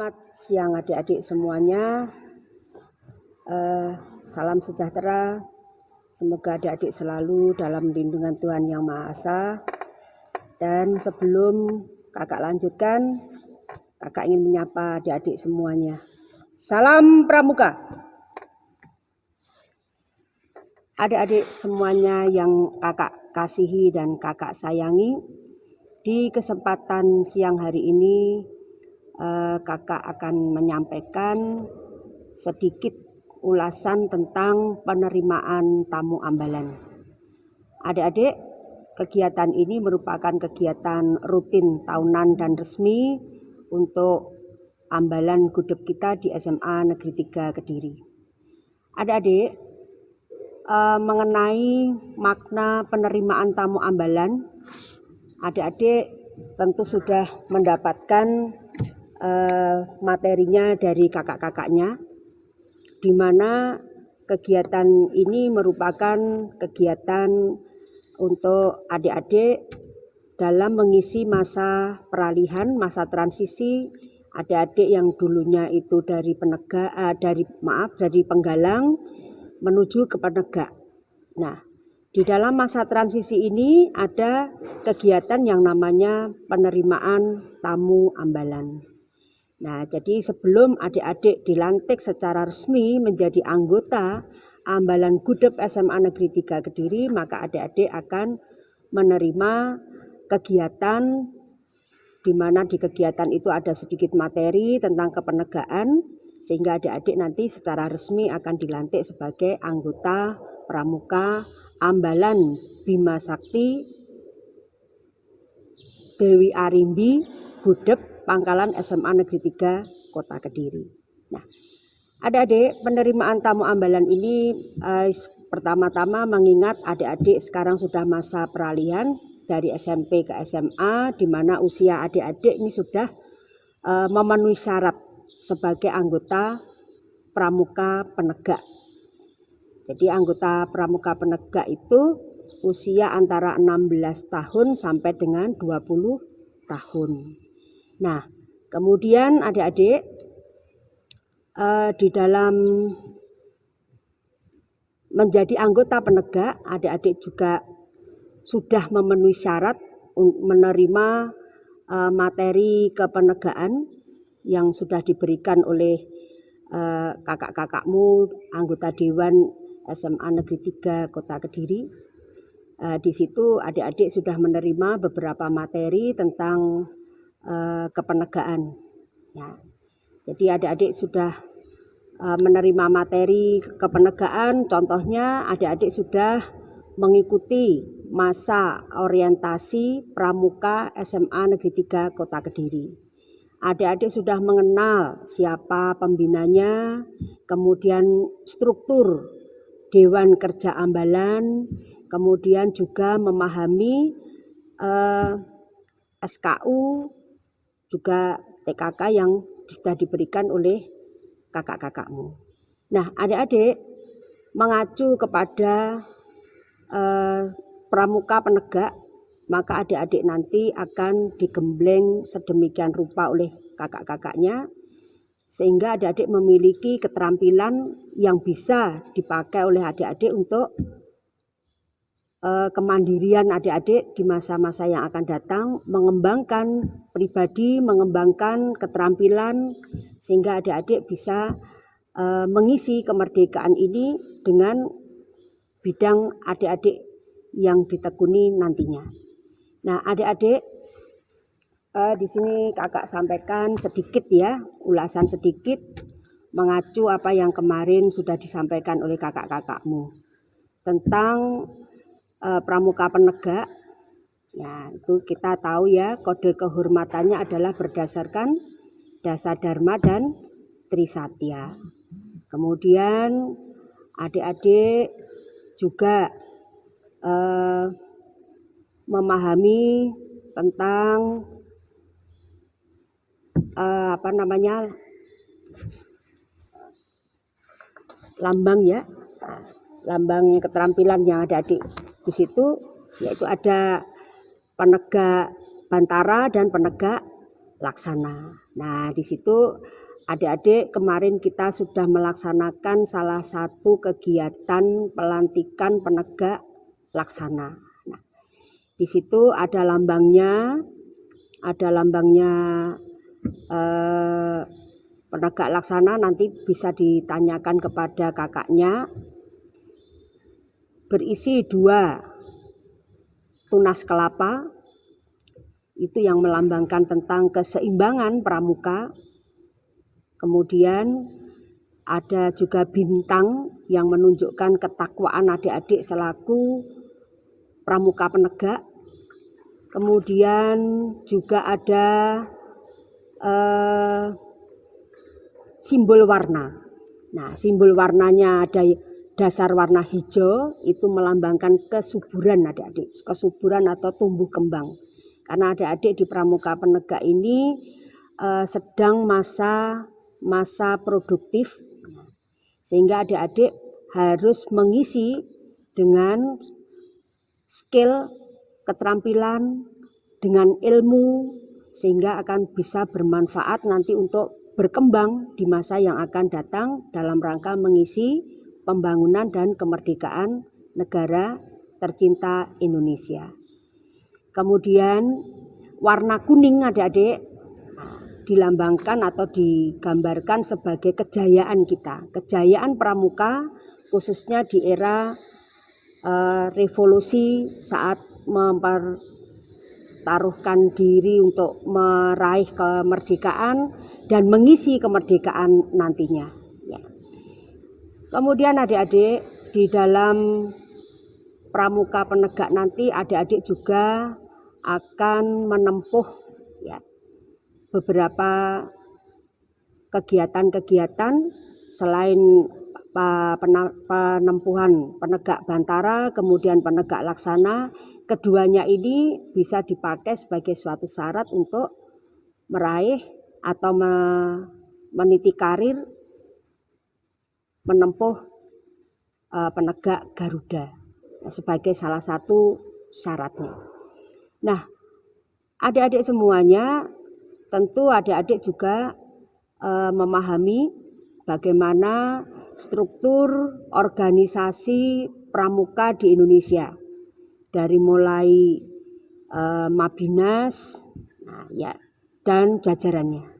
Selamat siang adik-adik semuanya. Salam sejahtera. Semoga adik-adik selalu dalam lindungan Tuhan Yang Maha Esa. Dan sebelum kakak lanjutkan, kakak ingin menyapa adik-adik semuanya. Salam Pramuka. Adik-adik semuanya yang kakak kasihi dan kakak sayangi, di kesempatan siang hari ini kakak akan menyampaikan sedikit ulasan tentang penerimaan tamu ambalan. Adik-adik, kegiatan ini merupakan kegiatan rutin tahunan dan resmi untuk ambalan gudeg kita di SMA Negeri 3 Kediri. Adik-adik, mengenai makna penerimaan tamu ambalan, adik-adik tentu sudah mendapatkan materinya dari kakak-kakaknya, di mana kegiatan ini merupakan kegiatan untuk adik-adik dalam mengisi masa peralihan, masa transisi adik-adik yang dulunya itu dari penggalang menuju ke penegak. Nah, di dalam masa transisi ini ada kegiatan yang namanya penerimaan tamu ambalan. Nah, jadi sebelum adik-adik dilantik secara resmi menjadi anggota ambalan gudeg SMA Negeri 3 Kediri, maka adik-adik akan menerima kegiatan di mana di kegiatan itu ada sedikit materi tentang kepenegaan, sehingga adik-adik nanti secara resmi akan dilantik sebagai anggota pramuka ambalan Bima Sakti Dewi Arimbi Gudeg Pangkalan SMA Negeri 3 Kota Kediri. Nah, adik-adik, penerimaan tamu ambalan ini pertama-tama mengingat adik-adik sekarang sudah masa peralihan dari SMP ke SMA, di mana usia adik-adik ini sudah memenuhi syarat sebagai anggota pramuka penegak. Jadi anggota pramuka penegak itu usia antara 16 tahun sampai dengan 20 tahun. Nah, kemudian adik-adik di dalam menjadi anggota penegak, adik-adik juga sudah memenuhi syarat menerima materi kepenegaan yang sudah diberikan oleh kakak-kakakmu anggota Dewan SMA Negeri 3 Kota Kediri. Di situ adik-adik sudah menerima beberapa materi tentang kepenegaan. Ya. Jadi adik-adik sudah menerima materi kepenegaan, contohnya adik-adik sudah mengikuti masa orientasi pramuka SMA Negeri 3 Kota Kediri. Adik-adik sudah mengenal siapa pembinanya, kemudian struktur Dewan Kerja Ambalan, kemudian juga memahami SKU, juga TKK yang sudah diberikan oleh kakak-kakakmu. Nah, adik-adik mengacu kepada pramuka penegak, maka adik-adik nanti akan digembleng sedemikian rupa oleh kakak-kakaknya, sehingga adik-adik memiliki keterampilan yang bisa dipakai oleh adik-adik untuk kemandirian adik-adik di masa-masa yang akan datang, mengembangkan pribadi, mengembangkan keterampilan, sehingga adik-adik bisa mengisi kemerdekaan ini dengan bidang adik-adik yang ditekuni nantinya. Nah, adik-adik, di sini kakak sampaikan sedikit ya, ulasan sedikit mengacu apa yang kemarin sudah disampaikan oleh kakak-kakakmu tentang pramuka penegak. Ya, itu kita tahu ya, kode kehormatannya adalah berdasarkan Dasa Dharma dan Trisatya. Kemudian adik-adik juga memahami tentang lambang ya, lambang keterampilan yang adik-adik di situ, yaitu ada penegak bantara dan penegak laksana. Nah, di situ adik-adik kemarin kita sudah melaksanakan salah satu kegiatan pelantikan penegak laksana. Nah, di situ ada lambangnya penegak laksana, nanti bisa ditanyakan kepada kakaknya. Berisi 2 tunas kelapa, itu yang melambangkan tentang keseimbangan pramuka. Kemudian ada juga bintang yang menunjukkan ketakwaan adik-adik selaku pramuka penegak. Kemudian juga ada simbol warna. Nah, simbol warnanya ada dasar warna hijau, itu melambangkan kesuburan adik-adik, kesuburan atau tumbuh kembang. Karena adik-adik di pramuka penegak ini sedang masa produktif, sehingga adik-adik harus mengisi dengan skill, keterampilan, dengan ilmu, sehingga akan bisa bermanfaat nanti untuk berkembang di masa yang akan datang dalam rangka mengisi pembangunan dan kemerdekaan negara tercinta Indonesia. Kemudian warna kuning adik-adik dilambangkan atau digambarkan sebagai kejayaan kita, kejayaan pramuka, khususnya di era revolusi saat mempertaruhkan diri untuk meraih kemerdekaan dan mengisi kemerdekaan nantinya. Ya. Kemudian adik-adik di dalam pramuka penegak nanti adik-adik juga akan menempuh ya beberapa kegiatan-kegiatan selain penempuhan penegak bantara, kemudian penegak laksana. Keduanya ini bisa dipakai sebagai suatu syarat untuk meraih atau meniti karir menempuh penegak Garuda sebagai salah satu syaratnya. Nah, adik-adik semuanya, tentu adik-adik juga memahami bagaimana struktur organisasi pramuka di Indonesia, dari mulai Mabinnas, nah, ya, dan jajarannya.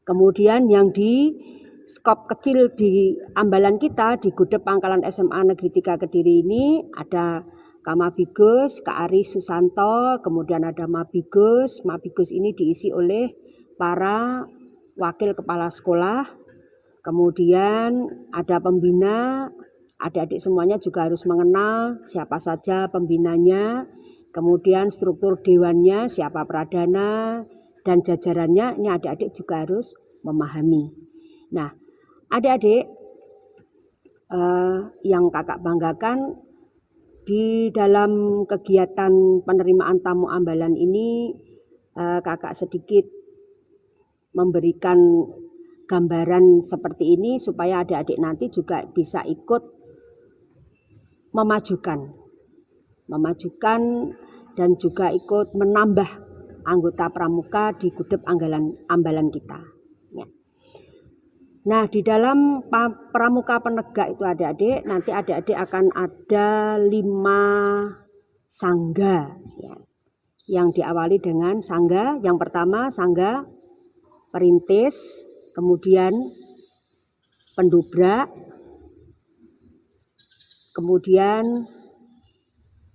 Kemudian yang di skop kecil di Ambalan kita, di Gudep Pangkalan SMA Negeri 3 Kediri ini ada Kamabigus, Kak Aris Susanto, kemudian ada Mabigus. Mabigus ini diisi oleh para wakil kepala sekolah, kemudian ada pembina. Adik-adik semuanya juga harus mengenal siapa saja pembinanya, kemudian struktur dewannya, siapa pradana, dan jajarannya, ini adik-adik juga harus memahami. Nah, adik-adik yang kakak banggakan, di dalam kegiatan penerimaan tamu Ambalan ini kakak sedikit memberikan gambaran seperti ini supaya adik-adik nanti juga bisa ikut memajukan dan juga ikut menambah anggota pramuka di Gudep Ambalan kita. Ya. Nah, di dalam pramuka penegak itu adik-adik, nanti adik-adik akan ada 5 sangga ya, yang diawali dengan sangga. Yang pertama sangga perintis, kemudian pendobrak, kemudian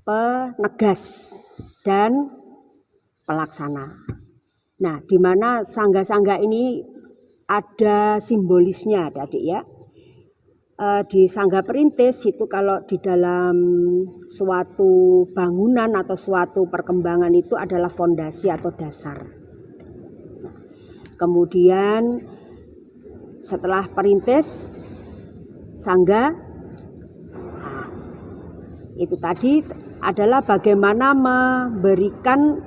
penegas, dan pelaksana. Nah, di mana sangga-sangga ini ada simbolisnya adik-adik ya. Di sangga perintis itu kalau di dalam suatu bangunan atau suatu perkembangan itu adalah fondasi atau dasar. Kemudian setelah perintis sangga, nah, itu tadi adalah bagaimana memberikan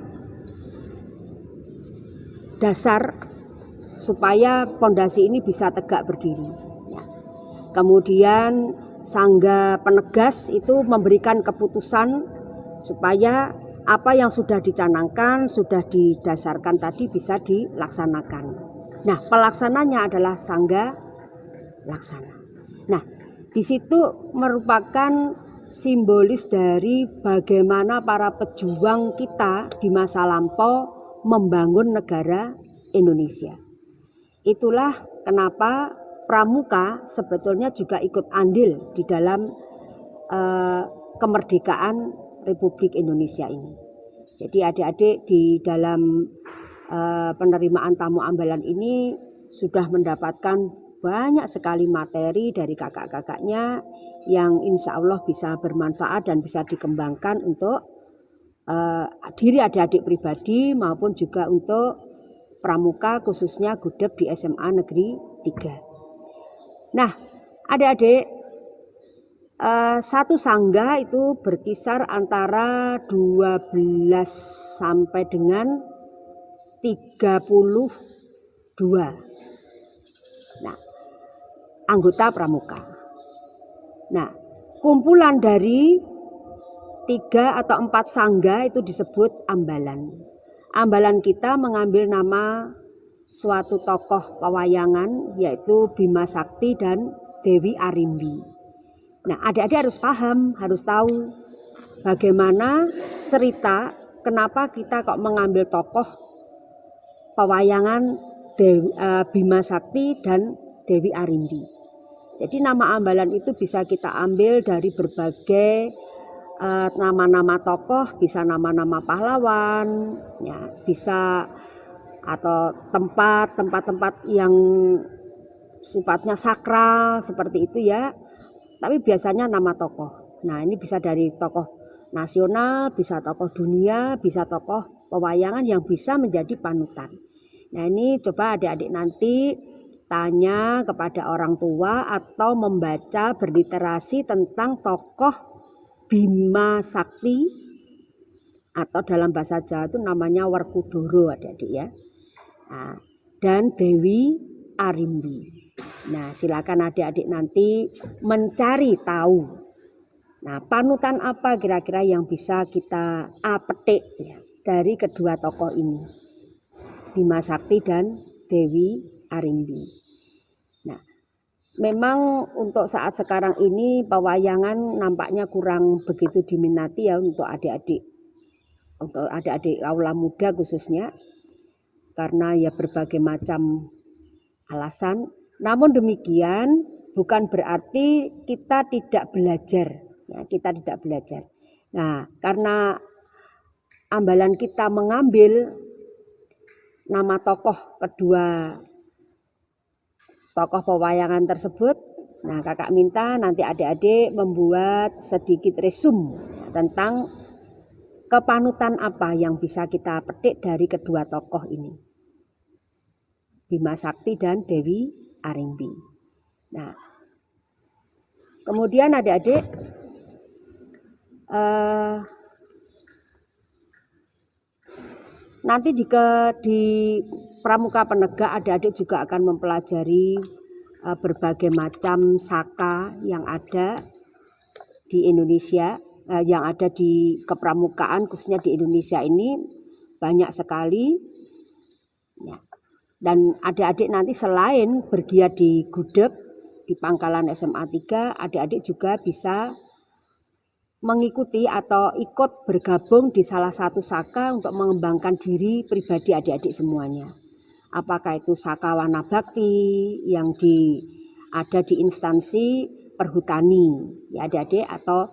dasar supaya fondasi ini bisa tegak berdiri. Ya. Kemudian sangga penegas itu memberikan keputusan supaya apa yang sudah dicanangkan, sudah didasarkan tadi bisa dilaksanakan. Nah, pelaksananya adalah Sangga Laksana. Nah, di situ merupakan simbolis dari bagaimana para pejuang kita di masa lampau membangun negara Indonesia. Itulah kenapa Pramuka sebetulnya juga ikut andil di dalam kemerdekaan Republik Indonesia ini. Jadi adik-adik di dalam penerimaan tamu ambalan ini sudah mendapatkan banyak sekali materi dari kakak-kakaknya yang insya Allah bisa bermanfaat dan bisa dikembangkan untuk diri adik-adik pribadi maupun juga untuk pramuka khususnya Gudep di SMA Negeri 3. Nah, adik-adik, satu sangga itu berkisar antara 12 sampai dengan 32 anggota pramuka. Nah, kumpulan dari 3 atau 4 sangga itu disebut ambalan. Ambalan kita mengambil nama suatu tokoh pewayangan yaitu Bima Sakti dan Dewi Arimbi. Nah, adik-adik harus paham, harus tahu bagaimana cerita kenapa kita kok mengambil tokoh pewayangan Bima Sakti dan Dewi Arimbi. Jadi nama ambalan itu bisa kita ambil dari berbagai nama-nama tokoh, bisa nama-nama pahlawan, ya, bisa atau tempat-tempat yang sifatnya sakral seperti itu ya. Tapi biasanya nama tokoh. Nah, ini bisa dari tokoh nasional, bisa tokoh dunia, bisa tokoh pewayangan yang bisa menjadi panutan. Nah, ini coba adik-adik nanti tanya kepada orang tua atau membaca berliterasi tentang tokoh Bima Sakti atau dalam bahasa Jawa itu namanya Werkudara adik-adik ya. Nah, dan Dewi Arimbi. Nah, silakan adik-adik nanti mencari tahu. Nah, panutan apa kira-kira yang bisa kita petik ya, dari kedua tokoh ini, Bima Sakti dan Dewi Arimbi. Nah, memang untuk saat sekarang ini pewayangan nampaknya kurang begitu diminati ya untuk adik-adik aula muda khususnya, karena ya berbagai macam alasan. Namun demikian bukan berarti kita tidak belajar, ya, kita tidak belajar. Nah, karena ambalan kita mengambil nama tokoh kedua tokoh pewayangan tersebut, nah kakak minta nanti adik-adik membuat sedikit resume tentang kepanutan apa yang bisa kita petik dari kedua tokoh ini, Bima Sakti dan Dewi Arimbi. Nah, kemudian adik-adik nanti di Pramuka Penegak adik-adik juga akan mempelajari berbagai macam saka yang ada di Indonesia, yang ada di kepramukaan khususnya di Indonesia ini banyak sekali. Ya. Dan adik-adik nanti selain bergiat di Gudep, di Pangkalan SMA 3, adik-adik juga bisa mengikuti atau ikut bergabung di salah satu saka untuk mengembangkan diri pribadi adik-adik semuanya. Apakah itu saka Wana Bakti yang ada di instansi perhutani, ya adik-adik, atau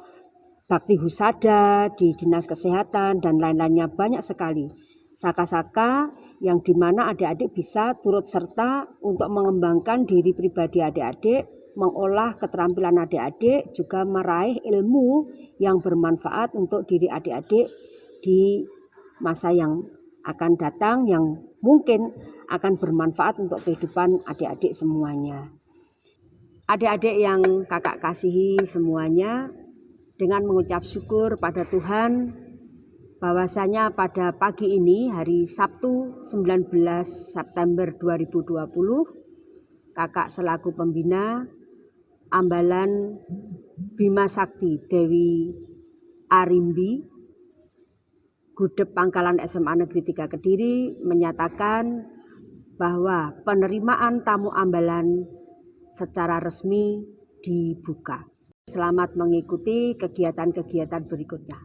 Bakti Husada di Dinas Kesehatan dan lain-lainnya, banyak sekali saka-saka yang dimana adik-adik bisa turut serta untuk mengembangkan diri pribadi adik-adik, mengolah keterampilan adik-adik, juga meraih ilmu yang bermanfaat untuk diri adik-adik di masa yang akan datang, yang mungkin akan bermanfaat untuk kehidupan adik-adik semuanya. Adik-adik yang kakak kasihi semuanya, dengan mengucap syukur pada Tuhan bahwasanya pada pagi ini hari Sabtu 19 September 2020 kakak selaku pembina ambalan Bima Sakti Dewi Arimbi Gudep Pangkalan SMA Negeri 3 Kediri menyatakan bahwa penerimaan tamu Ambalan secara resmi dibuka. Selamat mengikuti kegiatan-kegiatan berikutnya.